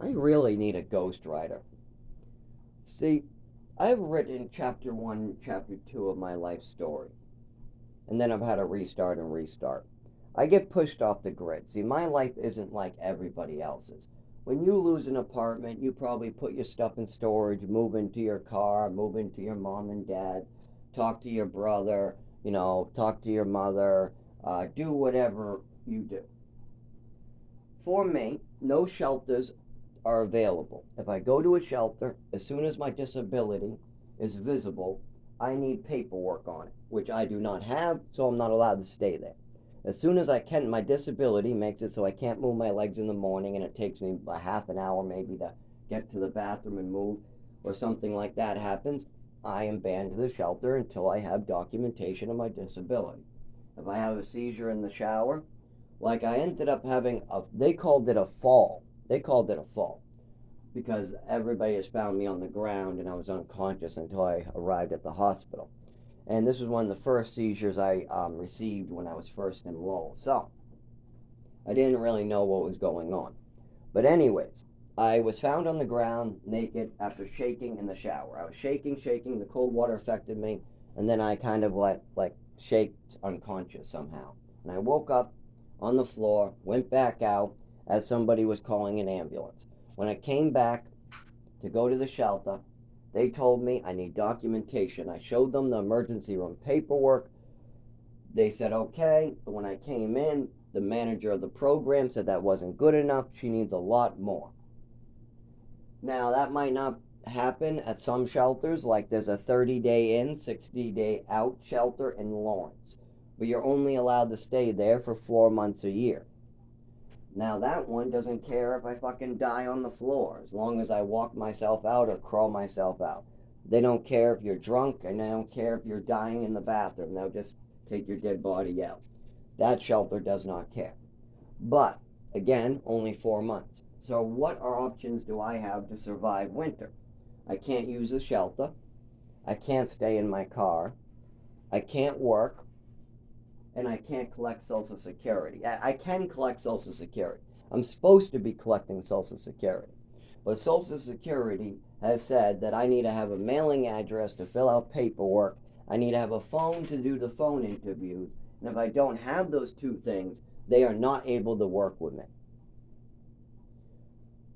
I really need a ghostwriter. See, I've written chapter 1, chapter 2 of my life story, and then I've had to restart and restart. I get pushed off the grid. See, my life isn't like everybody else's. When you lose an apartment, you probably put your stuff in storage, move into your car, move into your mom and dad, talk to your brother, talk to your mother, do whatever you do. For me, no shelters are available. If I go to a shelter, as soon as my disability is visible, I need paperwork on it, which I do not have, so I'm not allowed to stay there. As soon as I can, my disability makes it so I can't move my legs in the morning and it takes me a half an hour maybe to get to the bathroom and move, or something like that happens, I am banned to the shelter until I have documentation of my disability. If I have a seizure in the shower, like I ended up having they called it a fall. They called it a fall because everybody has found me on the ground and I was unconscious until I arrived at the hospital. And this was one of the first seizures I received when I was first enrolled. So I didn't really know what was going on. But anyways, I was found on the ground naked after shaking in the shower. I was shaking. The cold water affected me, and then I kind of like shaked unconscious somehow. And I woke up on the floor, went back out as somebody was calling an ambulance. When I came back to go to the shelter, they told me I need documentation. I showed them the emergency room paperwork. They said okay, but when I came in, the manager of the program said that wasn't good enough. She needs a lot more. Now, that might not happen at some shelters, like there's a 30-day in, 60-day out shelter in Lawrence, but you're only allowed to stay there for 4 months a year. Now, that one doesn't care if I fucking die on the floor, as long as I walk myself out or crawl myself out. They don't care if you're drunk, and they don't care if you're dying in the bathroom. They'll just take your dead body out. That shelter does not care. But, again, only 4 months. So what options do I have to survive winter? I can't use the shelter. I can't stay in my car. I can't work. And I can't collect Social Security. I can collect Social Security. I'm supposed to be collecting Social Security. But Social Security has said that I need to have a mailing address to fill out paperwork. I need to have a phone to do the phone interviews. And if I don't have those two things, they are not able to work with me.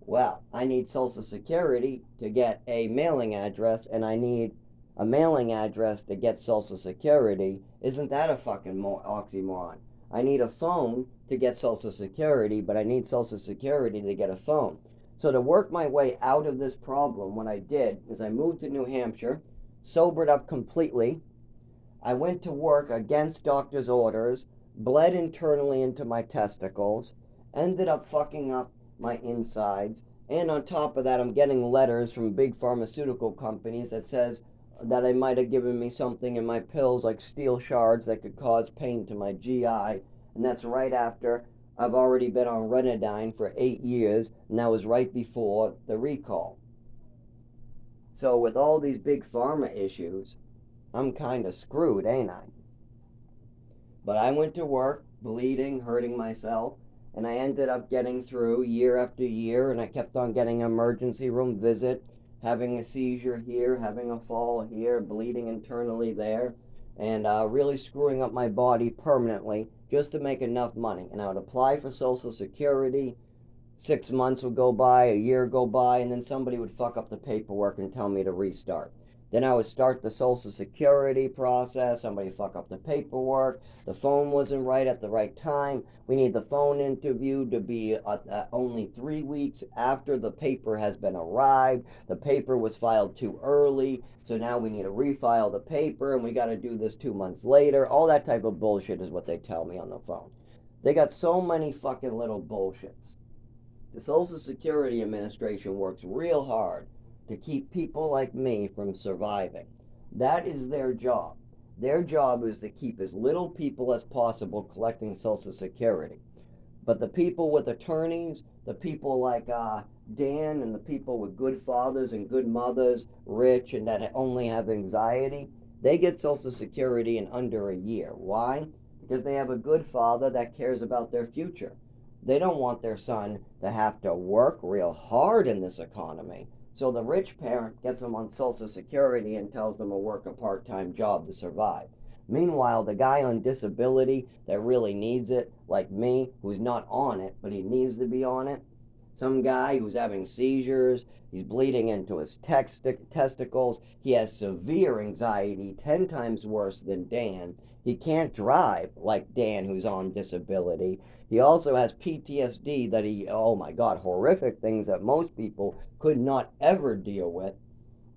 Well, I need Social Security to get a mailing address, and I need a mailing address to get Social Security. Isn't that a fucking oxymoron? I need a phone to get Social Security, but I need Social Security to get a phone. So to work my way out of this problem, what I did is I moved to New Hampshire, sobered up completely. I went to work against doctor's orders, bled internally into my testicles, ended up fucking up my insides, and on top of that, I'm getting letters from big pharmaceutical companies that says that I might have given me something in my pills like steel shards that could cause pain to my GI, and that's right after I've already been on Renadine for 8 years, and that was right before the recall. So with all these big pharma issues, I'm kind of screwed, ain't I? But I went to work, bleeding, hurting myself, and I ended up getting through year after year, and I kept on getting an emergency room visit, having a seizure here, having a fall here, bleeding internally there, and really screwing up my body permanently just to make enough money. And I would apply for Social Security. 6 months would go by, a year would go by, and then somebody would fuck up the paperwork and tell me to restart. Then I would start the Social Security process. Somebody fuck up the paperwork. The phone wasn't right at the right time. We need the phone interview to be only 3 weeks after the paper has been arrived. The paper was filed too early, so now we need to refile the paper, and we got to do this 2 months later. All that type of bullshit is what they tell me on the phone. They got so many fucking little bullshits. The Social Security Administration works real hard to keep people like me from surviving. That is their job. Their job is to keep as little people as possible collecting Social Security. But the people with attorneys, the people like Dan, and the people with good fathers and good mothers, rich and that only have anxiety, they get Social Security in under a year. Why? Because they have a good father that cares about their future. They don't want their son to have to work real hard in this economy. So the rich parent gets them on Social Security and tells them to work a part-time job to survive. Meanwhile, the guy on disability that really needs it, like me, who's not on it, but he needs to be on it, some guy who's having seizures, he's bleeding into his testicles, he has severe anxiety, 10 times worse than Dan. He can't drive like Dan, who's on disability. He also has PTSD that oh my God, horrific things that most people could not ever deal with.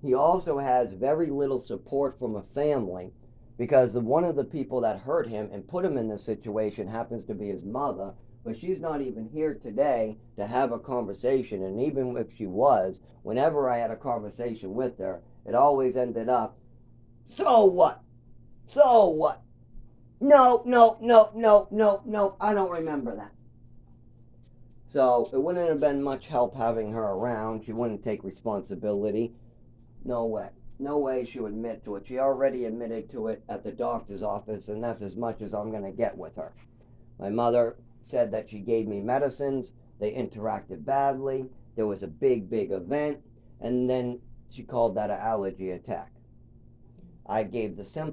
He also has very little support from a family because one of the people that hurt him and put him in this situation happens to be his mother, but she's not even here today to have a conversation. And even if she was, whenever I had a conversation with her, it always ended up, so what? So what? No, no, no, no, no, no, I don't remember that. So it wouldn't have been much help having her around. She wouldn't take responsibility. No way. No way she would admit to it. She already admitted to it at the doctor's office, and that's as much as I'm going to get with her. My mother said that she gave me medicines. They interacted badly. There was a big, big event, and then she called that an allergy attack. I gave the symptoms.